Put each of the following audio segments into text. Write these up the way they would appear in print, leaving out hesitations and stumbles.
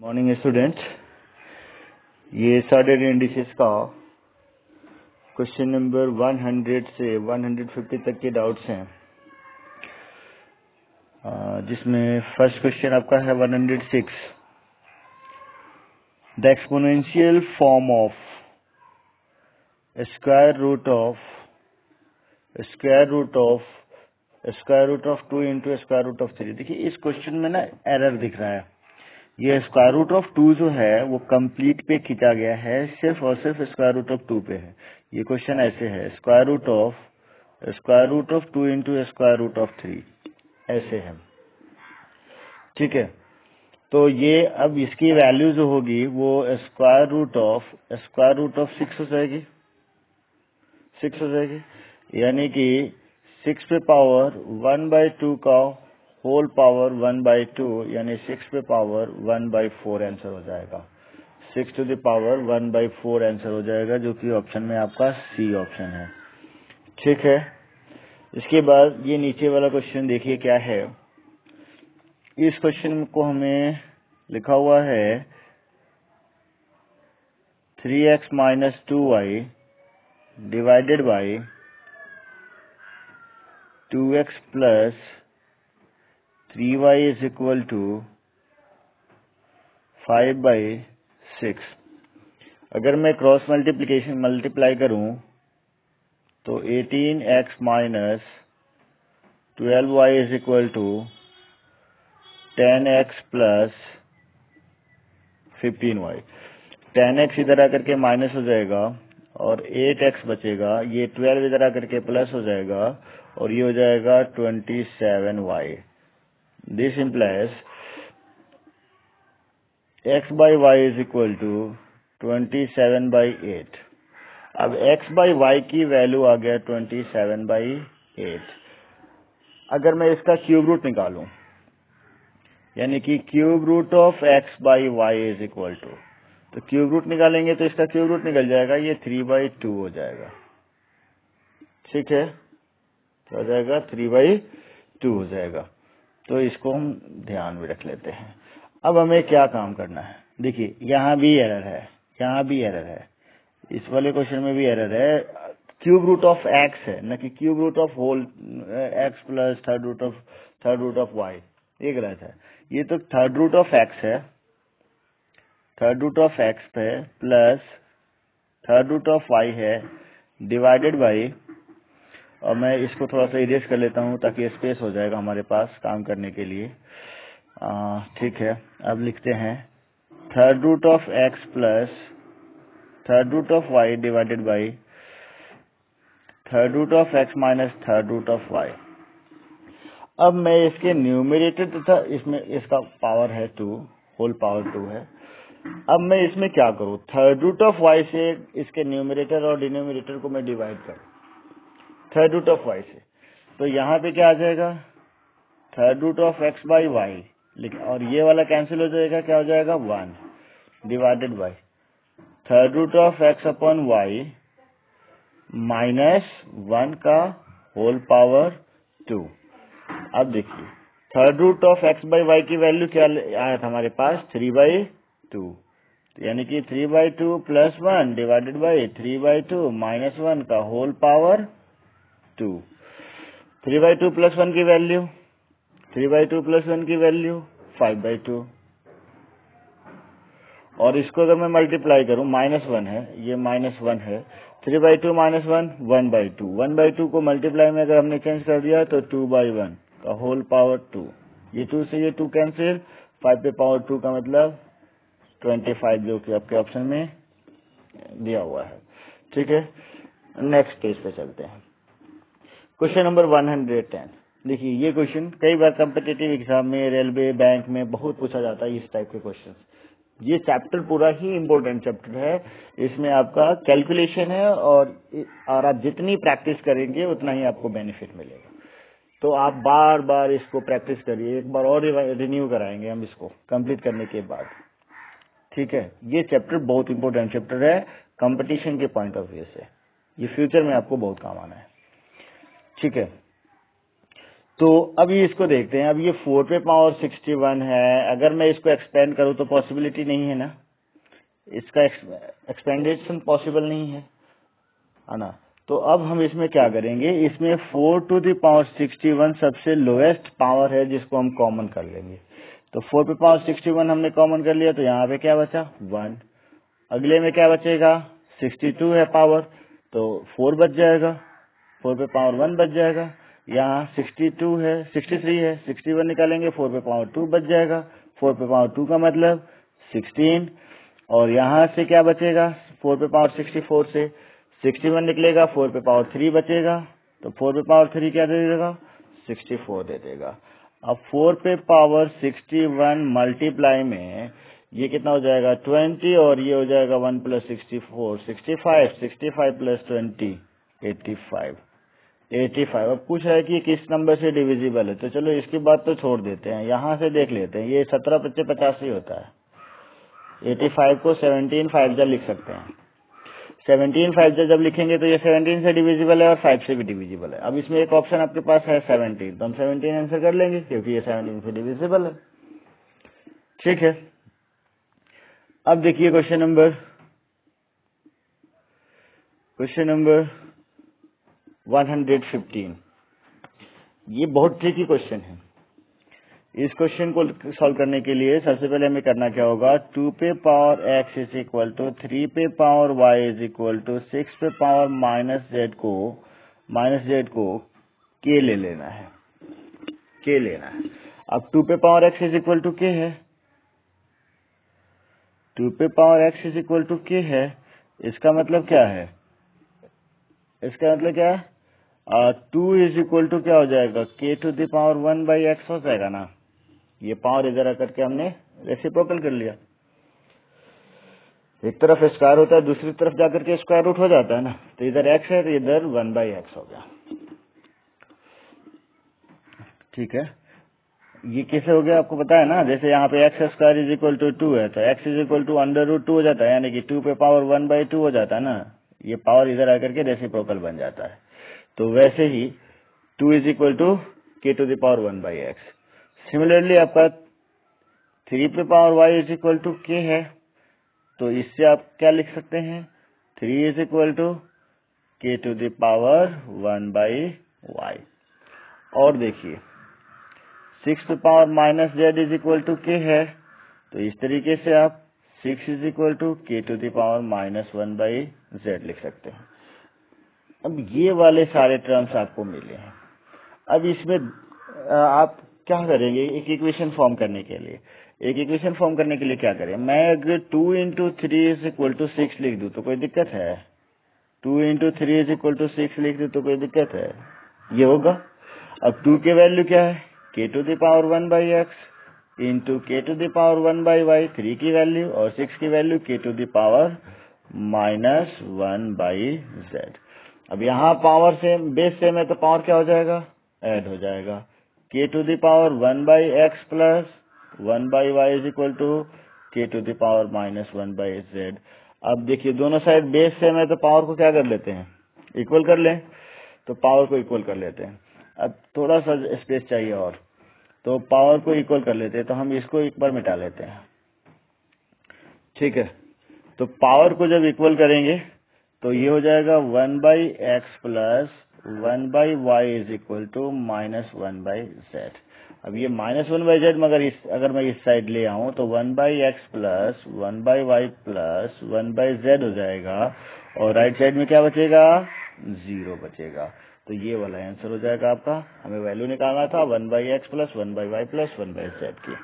Morning students, ये sorted indices का question number 100 से 150 तक के डाउट्स हैं, जिसमें फर्स्ट क्वेश्चन आपका है 106। The exponential form of square root of 2 into square root of 3। देखिए इस क्वेश्चन में ना एरर दिख रहा है। ये स्क्वायर रूट ऑफ 2 जो है वो कंप्लीट पे खींचा गया है, सिर्फ और सिर्फ स्क्वायर रूट ऑफ 2 पे है। ये क्वेश्चन ऐसे है, square root of 2 into square root of 3 ऐसे है। ठीक है, तो ये अब इसकी वैल्यू जो होगी वो स्क्वायर रूट ऑफ 6 हो जाएगी, यानी कि 6 पे पावर 1/2 का होल पावर 1/2, यानी 6 पे पावर 1/4 आंसर हो जाएगा। 6 टू द पावर 1/4 आंसर हो जाएगा, जो कि ऑप्शन में आपका सी ऑप्शन है। ठीक है, इसके बाद ये नीचे वाला क्वेश्चन देखिए क्या है। इस क्वेश्चन को हमें लिखा हुआ है 3x minus 2y divided by 2x plus 3y is equal to 5/6। अगर मैं क्रॉस मल्टीप्लाई करूं तो 18x minus 12y is equal to 10x plus 15y। 10x इधर आकर के माइनस हो जाएगा और 8x बचेगा। ये 12 इधर आकर के प्लस हो जाएगा और ये हो जाएगा 27y। This implies x by y is equal to 27/8। अब x बाई वाई की वैल्यू आ गया 27/8। अगर मैं इसका क्यूब रूट निकालूं, यानी कि cube root of x by y is equal to, तो क्यूब रूट निकालेंगे तो इसका क्यूब रूट निकल जाएगा, ये 3/2 हो जाएगा। ठीक है, तो हो जाएगा 3/2 हो जाएगा। तो इसको हम ध्यान में रख लेते हैं। अब हमें क्या काम करना है, देखिए यहाँ भी एरर है, यहाँ भी एरर है, इस वाले क्वेश्चन में भी एरर है। क्यूब रूट ऑफ एक्स है, न कि cube root of whole x plus third root of y, ये गलत है। ये तो थर्ड रूट ऑफ एक्स है, थर्ड रूट ऑफ एक्स पे plus third root of y है डिवाइडेड बाई, और मैं इसको थोड़ा सा इरेज कर लेता हूँ ताकि स्पेस हो जाएगा हमारे पास काम करने के लिए। ठीक है, अब लिखते हैं third root of x plus third root of y divided by third root of x minus third root of y. अब मैं इसके न्यूमरेटर तथा इसमें इसका पावर है 2, होल पावर 2 है। अब मैं इसमें क्या करूं, थर्ड रूट ऑफ वाई से इसके न्यूमरेटर और डिनोमिनेटर को मैं डिवाइड करूं थर्ड रूट ऑफ वाई से, तो यहाँ पे क्या आ जाएगा, third root of x by y, और ये वाला कैंसिल हो जाएगा, क्या हो जाएगा 1 divided by third root of x upon y minus 1 का होल पावर 2। अब देखिए third root of x by y की वैल्यू क्या आया था हमारे पास, 3/2, यानी कि 3/2 प्लस 1 डिवाइडेड बाई 3/2 माइनस 1 का होल पावर 2। 3/2 प्लस 1 की वैल्यू 5/2, और इसको अगर मैं मल्टीप्लाई करूं, -1 है, ये -1 है, 3/2 माइनस 1 1/2, 1/2 को मल्टीप्लाई में अगर हमने चेंज कर दिया तो 2/1 का होल पावर 2। ये 2 से ये 2 कैंसिल, 5 पे पावर 2 का मतलब 25, जो कि आपके ऑप्शन में दिया हुआ है। ठीक है, नेक्स्ट पेज पे चलते हैं। Question number 110। देखिए ये क्वेश्चन कई बार कॉम्पिटिटिव एग्जाम में, रेलवे, बैंक में बहुत पूछा जाता है इस टाइप के क्वेश्चन। ये चैप्टर पूरा ही इम्पोर्टेंट चैप्टर है, इसमें आपका कैलकुलेशन है, और आप जितनी प्रैक्टिस करेंगे उतना ही आपको बेनिफिट मिलेगा। तो आप बार बार इसको प्रैक्टिस करिए, एक बार और रिन्यू कराएंगे हम इसको कंप्लीट करने के बाद। ठीक है, ये चैप्टर बहुत इंपॉर्टेंट चैप्टर है कंपटीशन के पॉइंट ऑफ व्यू से, ये फ्यूचर में आपको बहुत काम आना है। ठीक है, तो अभी इसको देखते हैं। अब ये 4 पे पावर 61 है, अगर मैं इसको एक्सपेंड करूं तो पॉसिबिलिटी नहीं है ना, इसका एक्सपेंडेशन पॉसिबल नहीं है ना। तो अब हम इसमें क्या करेंगे, इसमें 4 टू द पावर 61 सबसे लोएस्ट पावर है जिसको हम कॉमन कर लेंगे। तो 4 पे पावर 61 हमने कॉमन कर लिया, तो यहाँ पे क्या बचा 1। अगले में क्या बचेगा 62 है पावर, तो 4 बच जाएगा, 4 पे पावर 1 बच जाएगा। यहाँ 62 है, 63 है, 61 निकालेंगे 4 पे पावर 2 बच जाएगा, 4 पे पावर 2 का मतलब 16। और यहाँ से क्या बचेगा 4 पे पावर 64 से 61 निकलेगा, 4 पे पावर 3 बचेगा, तो 4 पे पावर 3 क्या दे देगा 64 दे देगा। अब 4 पे पावर 61 मल्टीप्लाई में ये कितना हो जाएगा 20, और ये हो जाएगा 1 प्लस 64 65, 65 प्लस 20 85। अब पूछ रहा है कि किस नंबर से डिविजिबल है, तो चलो इसकी बात तो छोड़ देते हैं, यहाँ से देख लेते हैं। ये 17 × 25 85 होता है। 85 को 17 5 जा लिख सकते हैं। 17 5 जा जब लिखेंगे तो ये 17 से डिविजिबल है और 5 से भी डिविजिबल है। अब इसमें एक ऑप्शन आपके पास है 17, तो हम 17 आंसर कर लेंगे क्योंकि ये 17 से डिविजिबल है। ठीक है, अब देखिए क्वेश्चन नंबर 115। ये बहुत ट्रिकी क्वेश्चन है। इस क्वेश्चन को सॉल्व करने के लिए सबसे पहले हमें करना क्या होगा, 2 पे power x is equal to 3 पे power y is equal to 6 पे पावर माइनस जेड को k ले लेना है, k लेना है। अब 2 पे power x is equal to k है, 2 पे power x is equal to k है। इसका मतलब क्या है, इसका मतलब क्या है 2 इज इक्वल टू क्या हो जाएगा k to the power 1 by x हो जाएगा ना। ये पावर इधर आकर के हमने रेसिप्रोकल कर लिया। एक तरफ स्क्वायर होता है, दूसरी तरफ जाकर के स्क्वायर रूट हो जाता है ना, तो इधर x है तो इधर 1 बाई एक्स हो गया। ठीक है, ये कैसे हो गया आपको पता है ना, जैसे यहाँ पे x square is equal to 2 है तो x is equal to under root 2 हो जाता है, यानी कि 2 पे पावर 1 बाई 2 हो जाता है ना। ये पावर इधर आकर के रेसिप्रोकल बन जाता है। तो वैसे ही 2 is equal to k to the power 1 by x. Similarly आपका 3 पे power y is equal to k है, तो इससे आप क्या लिख सकते हैं 3 is equal to k to the power 1 by y। और देखिए 6 पे power minus z is equal to k है, तो इस तरीके से आप 6 is equal to k to the power minus 1 by z लिख सकते हैं। अब ये वाले सारे टर्म्स आपको मिले हैं। अब इसमें आप क्या करेंगे, एक इक्वेशन फॉर्म करने के लिए, क्या करें, मैं अगर 2 इंटू 3 इज इक्वल टू 6 लिख दूं तो कोई दिक्कत है, 2 इंटू 3 इज इक्वल टू 6 लिख दूं तो कोई दिक्कत है, ये होगा। अब 2 की वैल्यू क्या है k to the power 1 by x into k to the power 1 by y, 3 की वैल्यू, और 6 की value k to the power minus 1 by z. अब यहाँ पावर सेम, बेस सेम है तो पावर क्या हो जाएगा ऐड हो जाएगा, k to the power 1 by x plus 1 by y is equal to k to the power minus 1 by z. अब देखिए दोनों साइड बेस सेम है तो पावर को क्या कर लेते हैं इक्वल कर लें, तो पावर को इक्वल कर लेते हैं। अब थोड़ा सा स्पेस चाहिए और, तो पावर को इक्वल कर लेते हैं, तो हम इसको एक बार मिटा लेते हैं। ठीक है, तो पावर को जब इक्वल करेंगे तो ये हो जाएगा 1 by x plus 1 by y is equal to minus 1 by z. अब ये माइनस 1 बाई जेड, मगर अगर मैं इस साइड ले आऊं तो 1 by x plus 1 by y plus 1 by z हो जाएगा, और राइट साइड में क्या बचेगा 0 बचेगा। तो ये वाला आंसर हो जाएगा आपका। हमें वैल्यू निकालना था 1 by x plus 1 by y plus 1 by z की,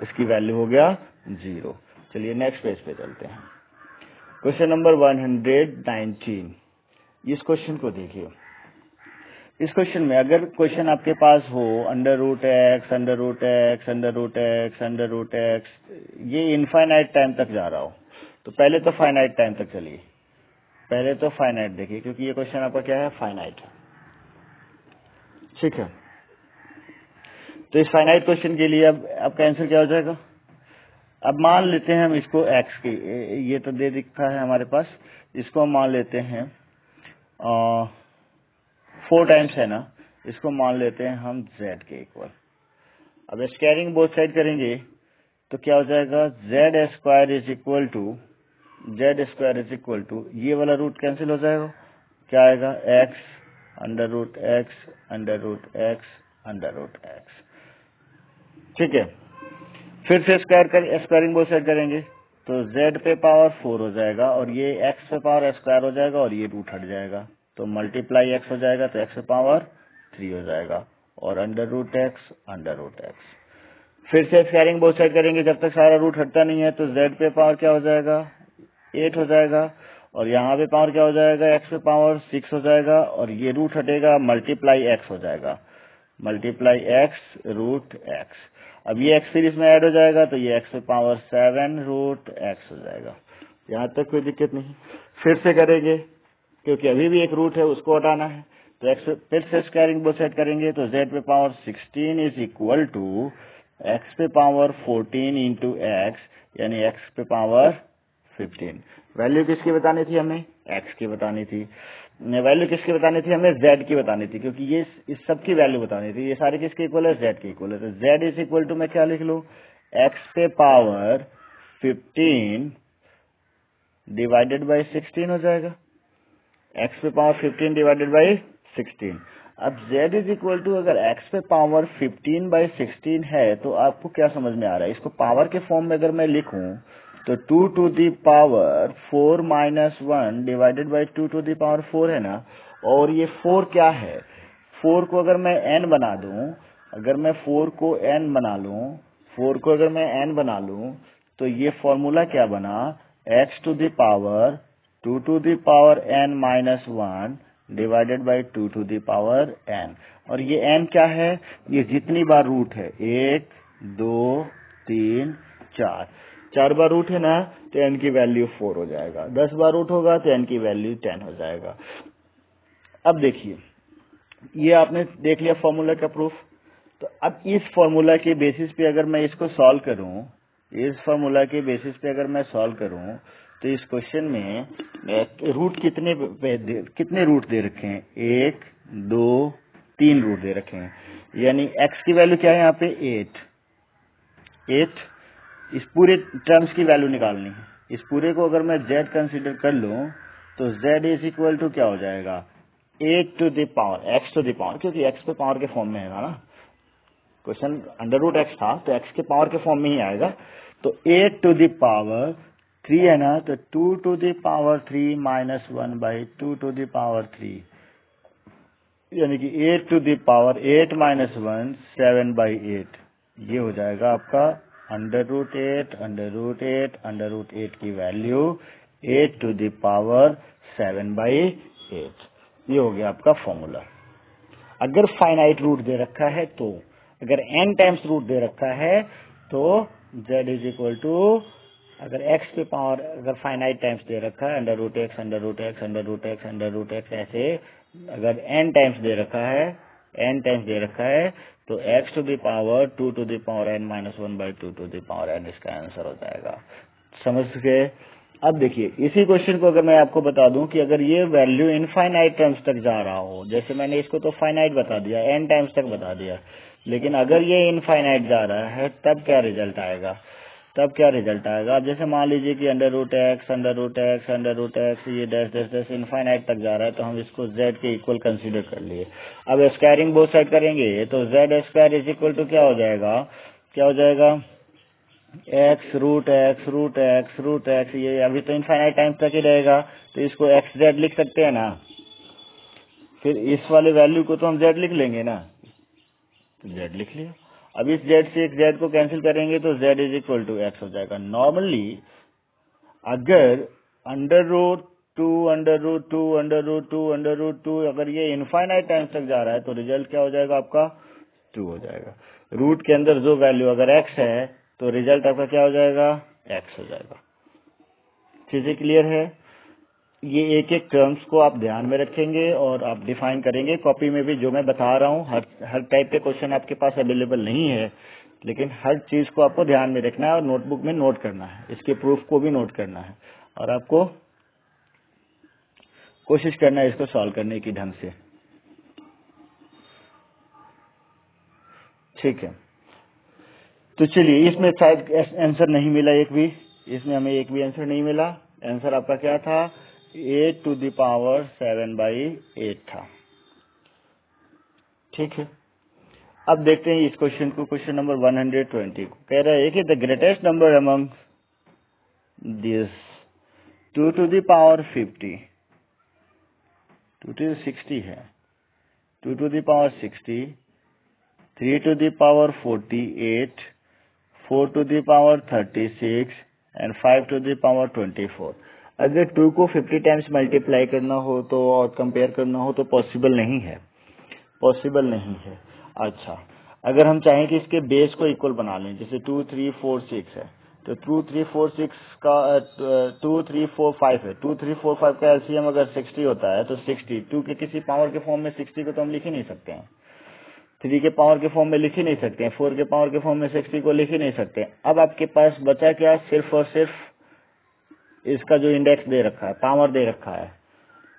इसकी वैल्यू हो गया 0। चलिए नेक्स्ट पेज पे चलते हैं। Question number 119। इस क्वेश्चन को देखिए। इस क्वेश्चन में अगर क्वेश्चन आपके पास हो under root x under root x under root x under root x, ये इनफाइनाइट टाइम तक जा रहा हो, तो पहले तो फाइनाइट टाइम तक चलिए, पहले तो फाइनाइट देखिए, क्योंकि ये क्वेश्चन आपका क्या है फाइनाइट। ठीक है, तो इस फाइनाइट क्वेश्चन के लिए अब आपका आंसर क्या हो जाएगा। अब मान लेते हैं हम इसको x की, ये तो दे दिखता है हमारे पास, इसको हम मान लेते हैं 4 टाइम्स है ना, इसको मान लेते हैं हम z के इक्वल। अब स्क्वायरिंग बोथ साइड करेंगे तो क्या हो जाएगा, z square is equal to ये वाला रूट कैंसिल हो जाएगा, क्या आएगा, x under root x under root x under root x। ठीक है, फिर से स्क्वायरिंग बोथ साइड करेंगे तो z पे पावर 4 हो जाएगा और ये x पे पावर स्क्वायर हो जाएगा और ये रूट हट जाएगा तो मल्टीप्लाई x हो जाएगा तो x पे पावर 3 हो जाएगा और अंडर रूट x। फिर से स्क्वायरिंग बोथ साइड करेंगे, जब तक सारा रूट हटता नहीं है तो z पे पावर क्या हो जाएगा, 8 हो जाएगा और यहाँ पे पावर क्या हो जाएगा, x पे पावर 6 हो जाएगा और ये रूट हटेगा, मल्टीप्लाई x हो जाएगा, मल्टीप्लाई x रूट x। अब ये x फिर इसमें ऐड हो जाएगा तो ये x पे पावर 7 रूट x हो जाएगा। यहाँ तक कोई दिक्कत नहीं। फिर से करेंगे क्योंकि अभी भी एक रूट है उसको हटाना है तो x फिर से स्क्वायरिंग बोथ साइड करेंगे तो z पे power 16 is equal to x पे पावर 14 इंटू x यानी x पे पावर 15। वैल्यू किसकी बतानी थी हमें, x की बतानी थी। वैल्यू किसकी बतानी थी हमें, z की बतानी थी, क्योंकि ये इस सब की वैल्यू बतानी थी। ये सारे किसके इक्वल है, z के इक्वल है। तो z इज इक्वल टू मैं क्या लिख लूं, x पे पावर 15 डिवाइडेड बाई 16 हो जाएगा, x पे पावर 15 डिवाइडेड बाई 16। अब z इज इक्वल टू अगर x पे पावर 15 बाई 16 है तो आपको क्या समझ में आ रहा है, इसको पावर के फॉर्म में अगर मैं लिखूं तो 2 to the power 4 minus 1 divided by 2 to the power 4 है ना। और ये 4 क्या है, 4 को अगर मैं n बना दूं, अगर मैं 4 को n बना लूं, 4 को अगर मैं n बना लूं तो ये फॉर्मूला क्या बना, x to the power 2 to the power n minus 1 divided by 2 to the power n। और ये n क्या है, ये जितनी बार रूट है, 1 2 3 4 बार रूट है ना तो n की वैल्यू 4 हो जाएगा, 10 बार रूट होगा तो n की वैल्यू 10 हो जाएगा। अब देखिए ये आपने देख लिया फॉर्मूला का प्रूफ। तो अब इस फॉर्मूला के बेसिस पे अगर मैं इसको सॉल्व करूं, इस फॉर्मूला के बेसिस पे अगर मैं सॉल्व करूं तो इस क्वेश्चन में रूट कितने रूट दे रखे हैं, 1 2 3 रूट दे रखे हैं, यानी x की वैल्यू क्या है यहाँ पे 8। इस पूरे टर्म्स की वैल्यू निकालनी है। इस पूरे को अगर मैं z कंसीडर कर लूं तो z इज इक्वल टू क्या हो जाएगा, 8 to the power x to the power, क्योंकि x पे पावर के फॉर्म में है ना, क्वेश्चन अंडर रूट x था तो x के पावर के फॉर्म में ही आएगा। तो 8 टू द पावर 3 है ना, तो 2 to the power 3 minus 1 by 2 to the power 3, यानी कि 8 to the power 8 minus 1 7 by 8। ये हो जाएगा आपका under root 8 under root 8 under root 8 की value 8 to the power 7 by 8। ये हो गया आपका फॉर्मूला। अगर फाइनाइट रूट दे रखा है तो, अगर n टाइम्स रूट दे रखा है तो z इज इक्वल टू, अगर x पे पावर अगर फाइनाइट टाइम्स दे रखा है under root x under root x under root x under root x, ऐसे अगर n टाइम्स दे रखा है, n टाइम्स दे रखा है तो x to the power 2 to the power n minus 1 by 2 to the power n इसका आंसर हो जाएगा। समझ गए। अब देखिए इसी क्वेश्चन को अगर मैं आपको बता दूं कि अगर ये वैल्यू इनफाइनाइट टर्म्स तक जा रहा हो, जैसे मैंने इसको तो फाइनाइट बता दिया, n टाइम्स तक बता दिया, लेकिन अगर ये इनफाइनाइट जा रहा है तब क्या रिजल्ट आएगा, तब क्या रिजल्ट आएगा। अब जैसे मान लीजिए कि under root x under root x under root x ये डैश डैश डैश इनफाइनाइट तक जा रहा है तो हम इसको z के इक्वल कंसीडर कर लिए। अब स्क्वायरिंग बोथ साइड करेंगे तो z square is equal to क्या हो जाएगा, क्या हो जाएगा, x root x root x root x, ये अभी तो इनफाइनाइट टाइम तक ही रहेगा तो इसको एक्स जेड लिख सकते हैं ना, फिर इस वाले वैल्यू को तो हम जेड लिख लेंगे ना, तो जेड लिख लिया। अब इस जेड से एक जेड को कैंसिल करेंगे तो z is equal to x हो जाएगा। नॉर्मली अगर under root two under root two under root two under root two अगर ये इनफाइनाइट टाइम तक जा रहा है तो रिजल्ट क्या हो जाएगा आपका 2 हो जाएगा। रूट के अंदर जो वैल्यू अगर x है तो रिजल्ट आपका क्या हो जाएगा, x हो जाएगा। चीजें क्लियर है। ये एक एक टर्म्स को आप ध्यान में रखेंगे और आप डिफाइन करेंगे कॉपी में भी। जो मैं बता रहा हूँ हर टाइप के क्वेश्चन आपके पास अवेलेबल नहीं है, लेकिन हर चीज को आपको ध्यान में रखना है और नोटबुक में नोट करना है, इसके प्रूफ को भी नोट करना है और आपको कोशिश करना है इसको सॉल्व करने की ढंग से। ठीक है, तो चलिए इसमें शायद आंसर नहीं मिला एक भी, इसमें हमें एक भी आंसर नहीं मिला। आंसर आपका क्या था? 8 to the power 7/8 था। ठीक है, अब देखते हैं इस क्वेश्चन को, क्वेश्चन नंबर 120 को। कह रहा है कि the greatest number among this 2 to the power 50, 2 to the 60 है, 2 to the power 60, 3 to the power 48, 4 to the power 36 and 5 to the power 24। अगर 2 को 50 टाइम्स मल्टीप्लाई करना हो तो और कंपेयर करना हो तो पॉसिबल नहीं है, पॉसिबल नहीं है। अच्छा, अगर हम चाहें कि इसके बेस को इक्वल बना लें, जैसे 2 3 4 6 है, तो 2 3 4 6 का 2 3 4 5 है, 2 3 4 5 का एलसीएम अगर 60 होता है तो 60 2 के किसी पावर के फॉर्म में 60 को तो हम लिख ही नहीं सकते हैं, 3 के पावर के फॉर्म में लिख ही नहीं सकते हैं, 4 के पावर के फॉर्म में 60 को लिख ही नहीं सकते। अब आपके पास बचा क्या? सिर्फ और सिर्फ इसका जो इंडेक्स दे रखा है, पावर दे रखा है,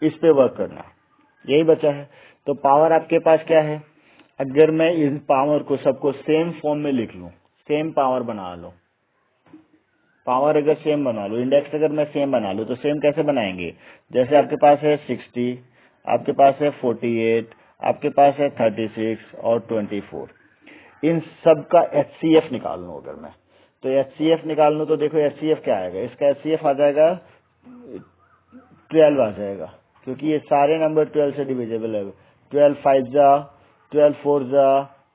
इस पे वर्क करना, यही बचा है। तो पावर आपके पास क्या है? अगर मैं इन पावर को सबको सेम फॉर्म में लिख लूं, सेम पावर बना लो, पावर अगर सेम बना लो, इंडेक्स अगर मैं सेम बना लूं, तो सेम कैसे बनाएंगे? जैसे आपके पास है 60, आपके पास है 48, आपके पास है 36 और 24, इन सब का एचसीएफ निकाल लूं अगर मैं, तो एचसीएफ निकाल लूं तो देखो एचसीएफ क्या आएगा, इसका एचसीएफ आ जाएगा 12 आ जाएगा, क्योंकि ये सारे नंबर 12 से डिविजिबल है। 12 5 जा, 12 4 जा,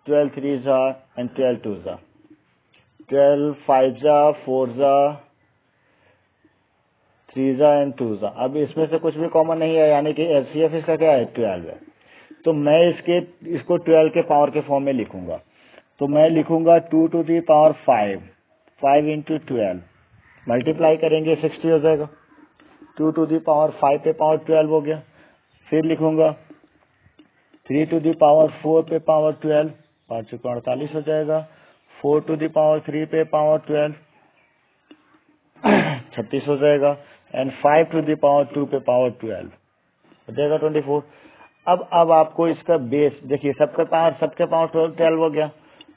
12 3 जा एंड 12 2 जा, 12 5 जा, 4 जा, 3 जा एंड 2 जा। अब इसमें से कुछ भी कॉमन नहीं है, यानी कि एचसीएफ इसका क्या है? 12 है। तो मैं इसको 12 के पावर के फॉर्म में लिखूंगा, तो मैं लिखूंगा 2 to the power 5, 5 into 12 multiply करेंगे 60 हो जाएगा, 2 to the power 5 पे पावर 12 हो गया। फिर लिखूंगा 3 to the power 4 पे पावर 12, 5 चौके 48 हो जाएगा। 4 to the power 3 पे पावर 12 36 हो जाएगा, एंड 5 to the power 2 पे पावर 12 हो जाएगा 24। अब आपको इसका बेस देखिए, सबके पावर 12 हो गया।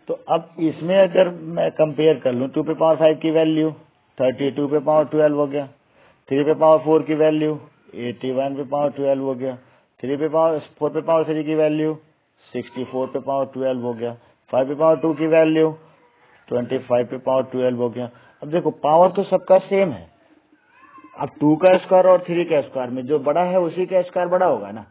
तो अब इसमें अगर मैं कंपेयर कर लूं, 2 पे पावर 5 की वैल्यू 32 पे पावर 12 हो गया, 3 पे पावर 4 की वैल्यू 81 पे पावर 12 हो गया, 4 पे पावर 3 की वैल्यू 64 पे पावर 12 हो गया, 5 पे पावर 2 की वैल्यू 25 पे पावर 12 हो गया। अब देखो पावर तो सबका सेम है, अब 2 का स्क्वायर और 3 का स्क्वायर में जो बड़ा है उसी का स्क्वायर बड़ा होगा ना,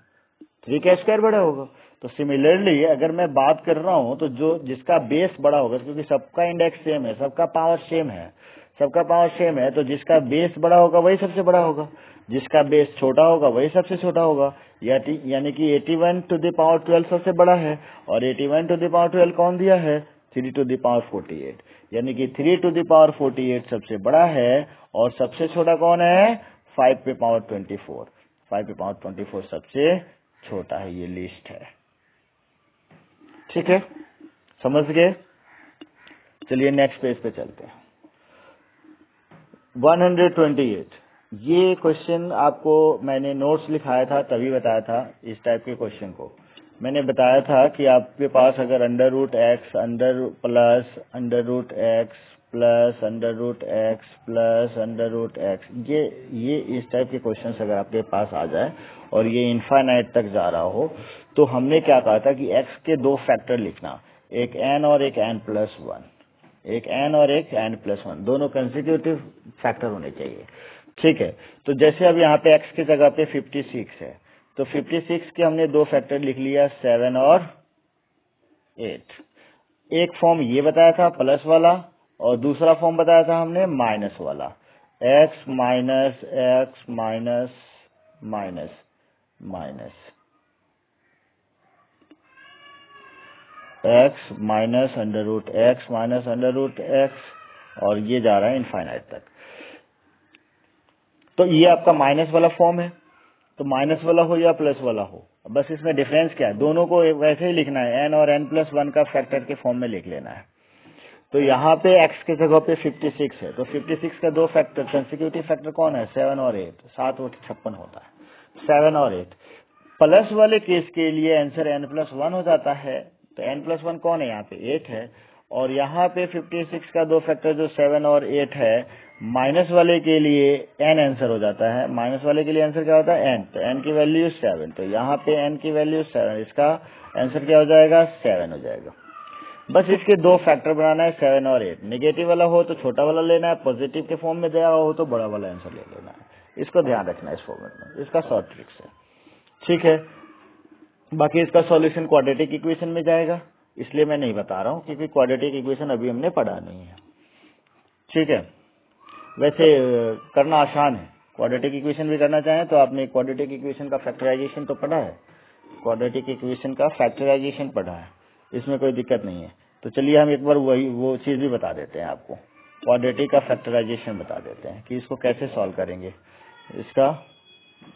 3 का स्क्वायर बड़ा होगा। तो सिमिलरली अगर मैं बात कर रहा हूं तो जो जिसका बेस बड़ा होगा, क्योंकि सबका इंडेक्स सेम है, सबका पावर सेम है, सबका पावर सेम है, तो जिसका बेस बड़ा होगा वही सबसे बड़ा होगा, जिसका बेस छोटा होगा वही सबसे छोटा होगा। यानी कि 81 to the power 12 सबसे बड़ा है, और 81 to the power 12 कौन दिया है? 3 to the power 48, यानी कि 3 to the power 48 सबसे बड़ा है, और सबसे छोटा कौन है? 5 पे पावर 24, 5 पे पावर 24 सबसे छोटा है। ये लिस्ट है, ठीक है, समझ गए? चलिए नेक्स्ट पेज पे चलते हैं। 128, ये क्वेश्चन आपको मैंने नोट्स लिखाया था तभी बताया था, इस टाइप के क्वेश्चन को मैंने बताया था कि आपके पास अगर √x √x ये इस टाइप के क्वेश्चंस अगर आपके पास आ जाए और ये इनफाइनाइट तक जा रहा हो, तो हमने क्या कहा था कि x के 2 फैक्टर लिखना, एक n और एक n+1, एक n और एक n+1, दोनों कंसेक्यूटिव फैक्टर होने चाहिए, ठीक है। तो जैसे अब यहाँ पे x की जगह पे 56 है, तो 56 के हमने 2 फैक्टर लिख लिया, 7 और 8। एक फॉर्म ये बताया था प्लस वाला, और दूसरा फॉर्म बताया था हमने माइनस वाला, x minus x minus minus minus x minus √x minus √x, और ये जा रहा है इनफाइनाइट तक। तो ये आपका माइनस वाला फॉर्म है, तो माइनस वाला हो या प्लस वाला हो, बस इसमें डिफरेंस क्या है, दोनों को वैसे ही लिखना है, n और n+1 का फैक्टर के फॉर्म में लिख लेना है। तो यहाँ पे x की जगह पे 56 है, तो 56 का 2 फैक्टर कंसेक्यूटिव फैक्टर कौन है? 7 और 8, 7 और 56 होता है, 7 और 8। प्लस वाले केस के लिए आंसर n+1 हो जाता है, तो तो n+1 कौन है यहाँ पे 8 है, और यहाँ पे 56 का दो फैक्टर जो 7 और 8 है, माइनस वाले के लिए n आंसर हो जाता है, माइनस वाले के लिए आंसर क्या होता है n, तो n की वैल्यू 7, तो यहाँ पे n की वैल्यू 7, इसका आंसर क्या हो जाएगा 7 हो जाएगा। बस इसके दो फैक्टर बनाना है 7 और 8, नेगेटिव वाला हो तो छोटा वाला लेना है, पॉजिटिव के फॉर्म में दिया हो तो बड़ा वाला आंसर ले लेना है, इसको ध्यान रखना है इस फॉर्मेट में, इसका शॉर्ट ट्रिक्स है, ठीक है। बाकी इसका सॉल्यूशन क्वाड्रेटिक इक्वेशन में जाएगा, इसलिए मैं नहीं बता रहा हूँ क्योंकि क्वाड्रेटिक इक्वेशन अभी हमने पढ़ा नहीं है, ठीक है। वैसे करना आसान है, क्वाड्रेटिक इक्वेशन भी करना चाहें तो आपने क्वाड्रेटिक इक्वेशन का फैक्टराइजेशन तो पढ़ा है, क्वाड्रेटिक इक्वेशन का फैक्टराइजेशन पढ़ा है, इसमें कोई दिक्कत नहीं है। तो चलिए हम एक बार वो चीज भी बता देते हैं आपको, क्वाड्रेटिक का फैक्टराइजेशन बता देते हैं कि इसको कैसे सॉल्व करेंगे, इसका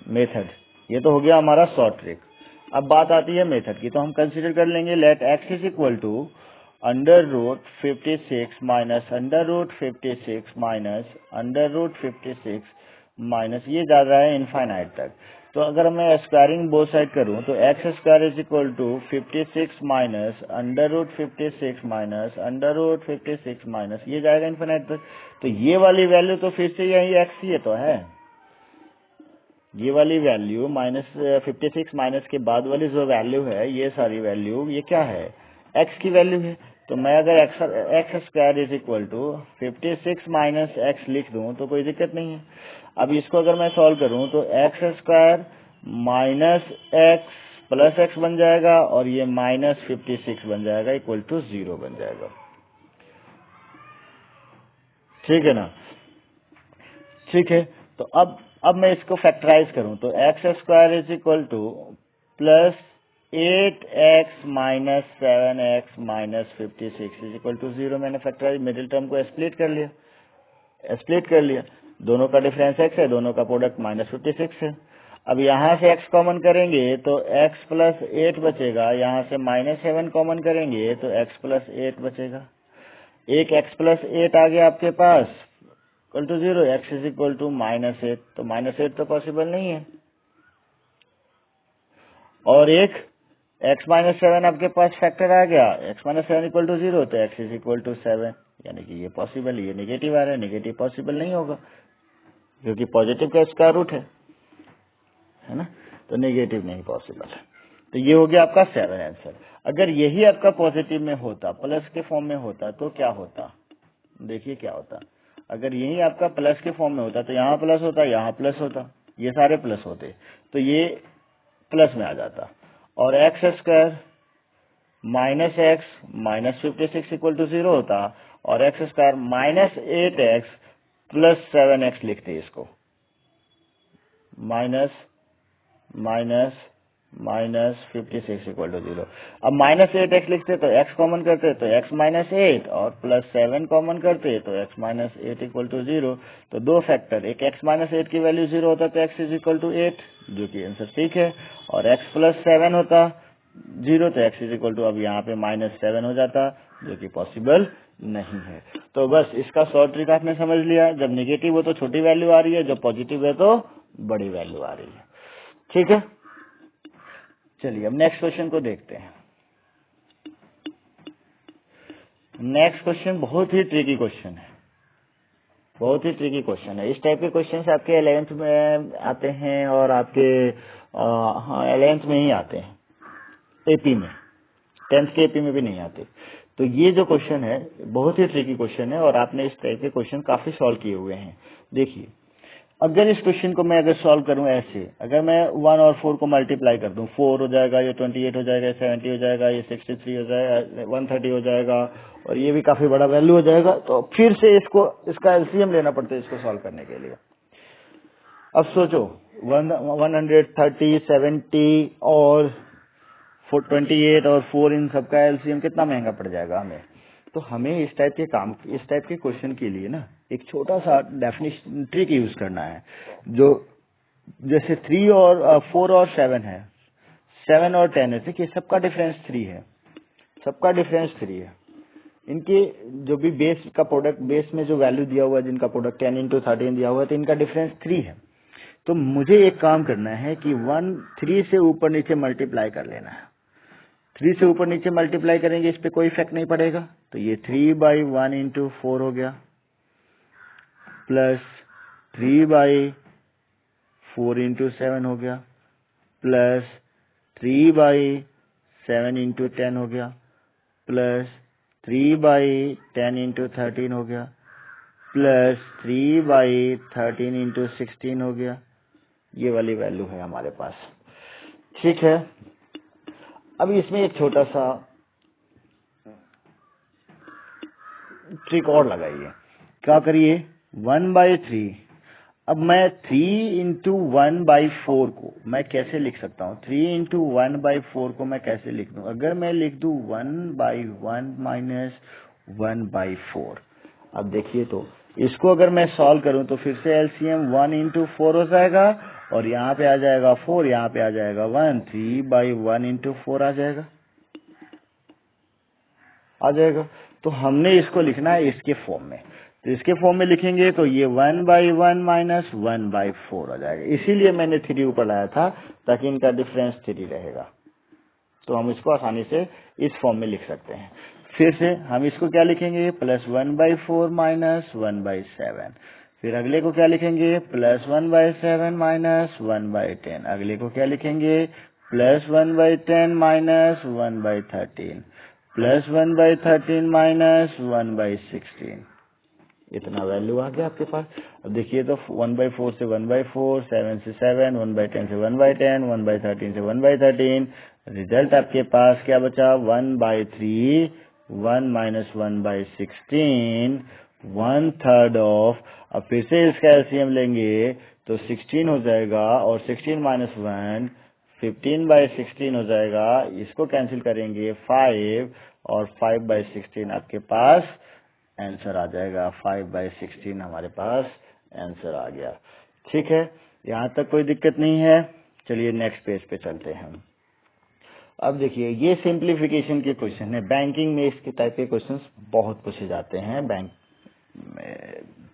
मेथड। ये तो हो गया हमारा शॉर्ट ट्रिक। अब बात आती है मेथड की, तो हम कंसीडर कर लेंगे let x is equal to √56 minus √56 minus √56 minus, ये जा रहा है इनफाइनाइट तक। तो अगर मैं स्क्वायरिंग बोथ साइड करूं तो x² is equal to 56 minus √56 minus √56 minus, ये जाएगा इनफाइनाइट तक। तो ये वाली वैल्यू तो फिर से यही x ही तो है, ये वाली वैल्यू -56 माइनस के बाद वाली जो वैल्यू है, ये सारी वैल्यू ये क्या है x की वैल्यू है। तो मैं अगर x² is equal to 56 minus x लिख दूं तो कोई दिक्कत नहीं है। अब इसको अगर मैं सॉल्व करूं तो x² minus x plus x बन जाएगा और ये -56 बन जाएगा इक्वल टू 0 बन जाएगा, ठीक है ना, ठीक है। तो अब मैं इसको फैक्टराइज करूं तो x² is equal to plus 8x minus 7x minus 56 is equal to 0, मैंने फैक्टराइज मिडिल टर्म को स्प्लिट कर लिया, दोनों का डिफरेंस x है, दोनों का प्रोडक्ट -56 है। अब यहाँ से x कॉमन करेंगे तो x प्लस 8 बचेगा, यहाँ से -7 कॉमन करेंगे तो x प्लस 8 बचेगा, एक x प्लस 8 आ गया आपके पास equal to 0, x is equal to -8, तो -8 तो पॉसिबल नहीं है, और एक x माइनस 7 आपके पास फैक्टर आ गया, x माइनस 7 इक्वल टू 0, तो x इज इक्वल टू 7, यानी कि ये पॉसिबल, ये नेगेटिव आ रहा है, नेगेटिव पॉसिबल नहीं होगा क्योंकि पॉजिटिव का स्क्वायर रूट है ना, तो नेगेटिव नहीं पॉसिबल है। तो ये हो गया आपका 7 आंसर। अगर यही आपका पॉजिटिव में होता, प्लस के फॉर्म में होता तो क्या होता, देखिए क्या होता, अगर यही आपका प्लस के फॉर्म में होता तो यहाँ प्लस होता, यहाँ प्लस होता, ये सारे प्लस होते, तो ये प्लस में आ जाता, और x² minus x minus 56 equal to 0 होता, और x² minus 8x plus 7x लिखते इसको, माइनस 56 इक्वल टू 0। अब -8x लिखते तो x कॉमन करते तो x माइनस 8, और प्लस 7 कॉमन करते तो x माइनस 8 इक्वल टू 0। तो दो फैक्टर, एक x माइनस 8 की वैल्यू 0 होता तो x इज इक्वल टू 8, जो कि आंसर ठीक है, और x प्लस 7 होता 0 तो x इज इक्वल टू, अब यहाँ पे -7 हो जाता, जो कि पॉसिबल नहीं है। तो बस इसका शॉर्ट ट्रिक आपने समझ लिया, जब नेगेटिव हो तो छोटी वैल्यू आ रही है, जब पॉजिटिव है तो बड़ी वैल्यू आ रही है, ठीक है। चलिए अब नेक्स्ट क्वेश्चन को देखते हैं। नेक्स्ट क्वेश्चन बहुत ही ट्रिकी क्वेश्चन है, बहुत ही ट्रिकी क्वेश्चन है। इस टाइप के क्वेश्चन आपके 11th में आते हैं और आपके 11th में ही आते हैं, एपी में, 10th के एपी में भी नहीं आते। तो ये जो क्वेश्चन है बहुत ही ट्रिकी क्वेश्चन है, और आपने इस टाइप के क्वेश्चन काफी सॉल्व किए हुए हैं। देखिए अगर इस क्वेश्चन को मैं अगर सॉल्व करूं ऐसे, अगर मैं 1 और 4 को मल्टीप्लाई कर दूं, 4 हो जाएगा, ये 28 हो जाएगा, 70 हो जाएगा, ये 63 हो जाएगा, 130 हो जाएगा, और ये भी काफी बड़ा वैल्यू हो जाएगा, तो फिर से इसका एलसीएम लेना पड़ता है इसको सॉल्व करने के लिए। अब सोचो 130, 70 और 28 और 4, इन सबका एलसीएम कितना महंगा पड़ जाएगा हमें। तो हमें इस टाइप के क्वेश्चन के लिए ना एक छोटा सा डेफिनेशन ट्रिक यूज करना है, जो जैसे 3 और 4 और 7 है, 7 और 10 है, देखिए सबका डिफरेंस 3 है, सबका डिफरेंस 3 है। इनके जो भी बेस का प्रोडक्ट, बेस में जो वैल्यू दिया हुआ है, जिनका प्रोडक्ट 10 × 13 दिया हुआ है, तो इनका डिफरेंस 3 है। तो मुझे एक काम करना है कि 3 से ऊपर नीचे मल्टीप्लाई कर लेना है, 3 से ऊपर नीचे मल्टीप्लाई करेंगे, इस पे कोई इफेक्ट नहीं पड़ेगा, तो ये 3/1 इंटू 4 हो गया, प्लस 3/4 इंटू 7 हो गया, प्लस 3/7 इंटू 10 हो गया, प्लस 3/10 इंटू 13 हो गया, प्लस 3/13 इंटू 16 हो गया। ये वाली वैल्यू है हमारे पास। ठीक है, अब इसमें एक छोटा सा ट्रिक और लगाइए। क्या करिए, 1/3, अब मैं 3 इंटू 1/4 को मैं कैसे लिख सकता हूँ? 3 इंटू 1/4 को मैं कैसे लिख दूं? अगर मैं लिख दूं 1/1 माइनस 1/4, अब देखिए तो इसको अगर मैं सॉल्व करूं तो फिर से एलसीएम 1 इंटू 4 हो जाएगा, और यहाँ पे आ जाएगा 4, यहाँ पे आ जाएगा 1, 3/1 इंटू 4 आ जाएगा। तो हमने इसको लिखना है इसके फॉर्म में, तो इसके फॉर्म में लिखेंगे तो ये 1/1 माइनस 1/4 आ जाएगा। इसीलिए मैंने 3 ऊपर लाया था ताकि इनका डिफरेंस 3 रहेगा। तो हम इसको आसानी से इस फॉर्म में लिख सकते हैं। फिर से हम इसको क्या लिखेंगे, प्लस 1/4 माइनस 1/7। फिर अगले को क्या लिखेंगे, प्लस 1/7 माइनस 1/10। अगले को क्या लिखेंगे, प्लस 1/10 माइनस 1/13, प्लस 1/13 माइनस 1/16। इतना वैल्यू आ गया आपके पास। अब देखिए तो 1/4 से 1/4, 7 से 7, 1/10 से 1/10, 1/13 से 1/13, रिजल्ट आपके पास क्या बचा, 1/3, 1 माइनस 1/16, 1/3 ऑफ। अब फिर से इसका एलसीएम लेंगे तो 16 हो जाएगा, और 16 माइनस 1, 15/16 हो जाएगा। इसको कैंसिल करेंगे 5, और 5/16 आपके पास आंसर आ जाएगा। 5/16 हमारे पास आंसर आ गया। ठीक है, यहाँ तक कोई दिक्कत नहीं है। चलिए नेक्स्ट पेज पे चलते हैं। अब देखिए ये सिंप्लीफिकेशन के क्वेश्चन है। बैंकिंग में इसके टाइप के क्वेश्चंस बहुत पूछे जाते हैं। बैंक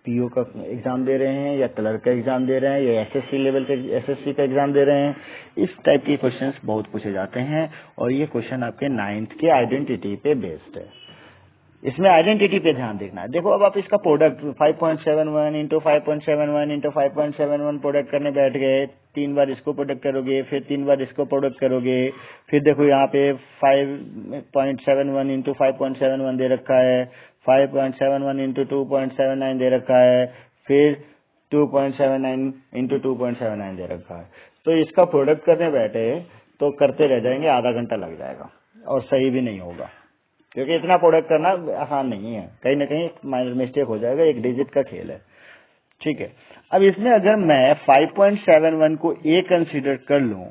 पीओ का एग्जाम दे रहे हैं, या क्लर्क का एग्जाम दे रहे हैं, या एसएससी लेवल के एसएससी का एग्जाम दे रहे हैं, इस टाइप के क्वेश्चंस बहुत पूछे जाते हैं। और ये क्वेश्चन आपके 9th के आइडेंटिटी पे बेस्ड है। इसमें आइडेंटिटी पे ध्यान देखना है। देखो अब आप इसका प्रोडक्ट 5.71 इंटू 5.71 इंटू 5.71 प्रोडक्ट करने बैठ गए, 3 बार इसको प्रोडक्ट करोगे, फिर 3 बार इसको प्रोडक्ट करोगे, फिर देखो यहाँ पे 5.71 इंटू 5.71 दे रखा है, 5.71 इंटू 2.79 दे रखा है, फिर 2.79 इंटू 2.79 दे रखा है। तो इसका प्रोडक्ट करने बैठे तो करते रह जाएंगे, आधा घंटा लग जाएगा, और सही भी नहीं होगा, क्योंकि इतना प्रोडक्ट करना आसान नहीं है। कहीं ना कहीं माइनर मिस्टेक हो जाएगा, एक डिजिट का खेल है। ठीक है, अब इसमें अगर मैं 5.71 को ए कंसीडर कर लूं,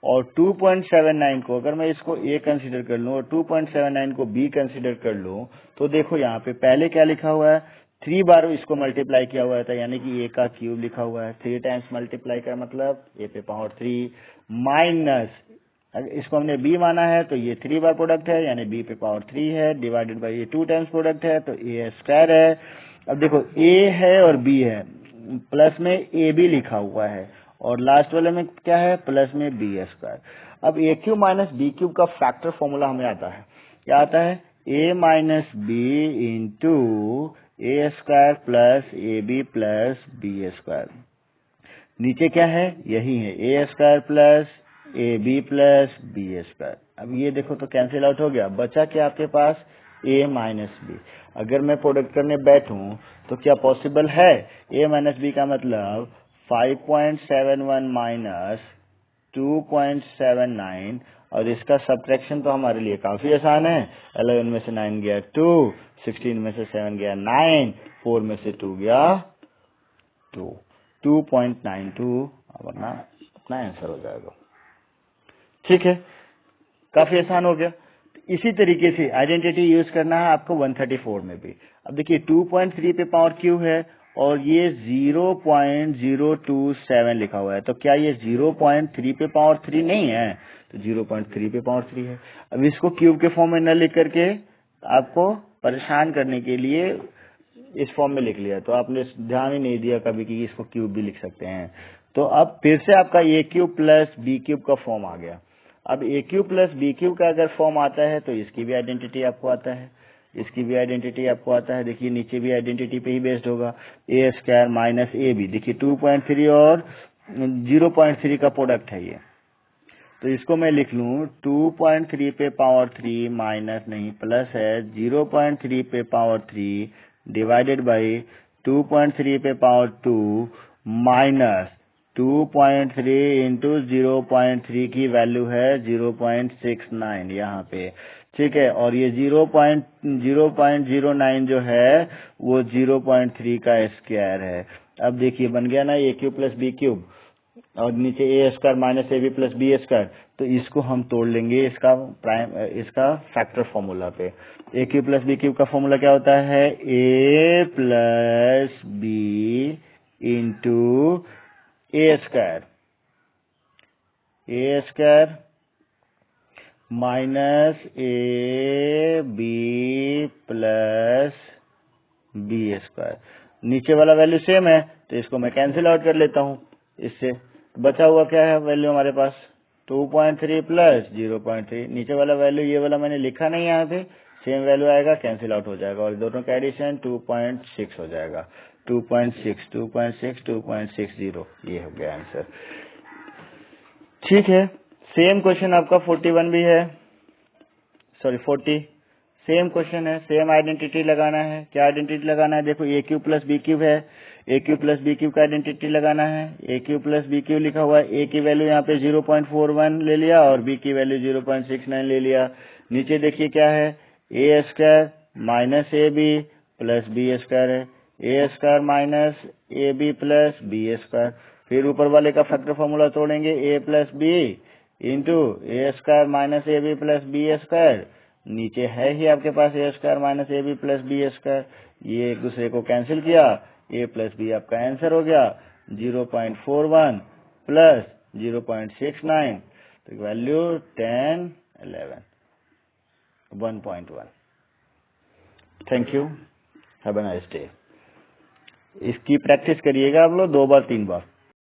और 2.79 को अगर मैं इसको ए कंसीडर कर लूं, और 2.79 को बी कंसीडर कर लूं, तो देखो यहाँ पे पहले क्या लिखा हुआ है, 3 बार इसको मल्टीप्लाई किया हुआ था, यानी कि ए का क्यूब लिखा हुआ है। 3 टाइम्स मल्टीप्लाई का मतलब ए पे पावर 3, माइनस अगर इसको हमने बी माना है तो ये 3 बार प्रोडक्ट है, यानी बी पे पावर 3 है, डिवाइडेड बाई ये 2 टाइम्स प्रोडक्ट है, तो ए स्क्वायर है। अब देखो ए है और बी है, प्लस में ए बी लिखा हुआ है, और लास्ट वाले में क्या है, प्लस में बी स्क्वायर। अब A cube minus B cube का फैक्टर फॉर्मूला हमें आता है, क्या आता है, A minus B into A square plus A B plus B square. नीचे क्या है, यही है, A square plus A B plus B square. अब ये देखो तो कैंसिल आउट हो गया, बचा क्या आपके पास, ए माइनस बी। अगर मैं प्रोडक्ट करने बैठूं तो क्या पॉसिबल है, ए माइनस बी का मतलब 5.71 माइनस 2.79, और इसका सब्ट्रैक्शन तो हमारे लिए काफी आसान है। 11 में से 9 गया 2, 16 में से 7 गया 9, 4 में से 2 गया 2, 2.92 अपना आंसर हो जाएगा। ठीक है, काफी आसान हो गया। इसी तरीके से आइडेंटिटी यूज करना है आपको 134 में भी। अब देखिए 2.3 पे पावर क्यू है, और ये 0.027 लिखा हुआ है, तो क्या ये 0.3 पे पावर 3 नहीं है, तो 0.3 पे पावर 3 है। अब इसको क्यूब के फॉर्म में न लिख करके आपको परेशान करने के लिए इस फॉर्म में लिख लिया, तो आपने ध्यान ही नहीं दिया कभी कि इसको क्यूब भी लिख सकते हैं। तो अब फिर से आपका ए क्यूब प्लस बी क्यूब का फॉर्म आ गया। अब A cube plus B cube का अगर फॉर्म आता है तो इसकी भी आइडेंटिटी आपको आता है, इसकी भी आइडेंटिटी आपको आता है। देखिए नीचे भी आइडेंटिटी पे ही बेस्ड होगा, ए स्क्वायर माइनस ए बी। देखिए 2.3 और 0.3 का प्रोडक्ट है ये, तो इसको मैं लिख लूं 2.3 पे पावर 3 माइनस नहीं प्लस है 0.3 पे पावर 3 डिवाइडेड बाई 2.3 पे पावर 2 माइनस 2.3 इंटू 0.3 की वैल्यू है 0.69 यहाँ पे, ठीक है। और ये 0.09 जो है वो 0.3 का स्क्वायर है। अब देखिए बन गया ना A cube plus B cube, और नीचे A square minus A B plus B square, तो इसको हम तोड़ लेंगे इसका फैक्टर फॉर्मूला पे। A cube plus B cube का फॉर्मूला क्या होता है, A plus B into A square minus A B plus B square. नीचे वाला वैल्यू सेम है तो इसको मैं कैंसिल आउट कर लेता हूँ इससे। बचा हुआ क्या है वैल्यू हमारे पास, 2.3 प्लस 0.3। नीचे वाला वैल्यू ये वाला मैंने लिखा नहीं यहाँ पे, सेम वैल्यू आएगा, कैंसिल आउट हो जाएगा और दोनों का एडिशन 2.6 हो जाएगा। 2.60 ये हो गया आंसर। ठीक है, सेम क्वेश्चन आपका 41 भी है, सॉरी 40। सेम क्वेश्चन है, सेम आइडेंटिटी लगाना है। क्या आइडेंटिटी लगाना है, देखो ए क्यूब प्लस बी क्यूब है, ए क्यूब प्लस बी क्यूब का आइडेंटिटी लगाना है। ए क्यूब प्लस बी क्यूब लिखा हुआ है, ए की वैल्यू यहाँ पे 0.41 ले लिया और बी की वैल्यू 0.69 ले लिया। नीचे देखिए क्या है, A square minus A B plus B square है, A square minus A B plus B square. फिर ऊपर वाले का फैक्टर फॉर्मूला तोड़ेंगे, A plus B into A square minus A B plus B square. नीचे है ही आपके पास A square minus A B plus B square, ये एक दूसरे को कैंसिल किया, ए प्लस बी आपका आंसर हो गया 0.41 प्लस 0.69, तो value 10, 11, 1.1। Thank you, have a nice day. इसकी प्रैक्टिस करिएगा आप लोग 2 बार 3 बार।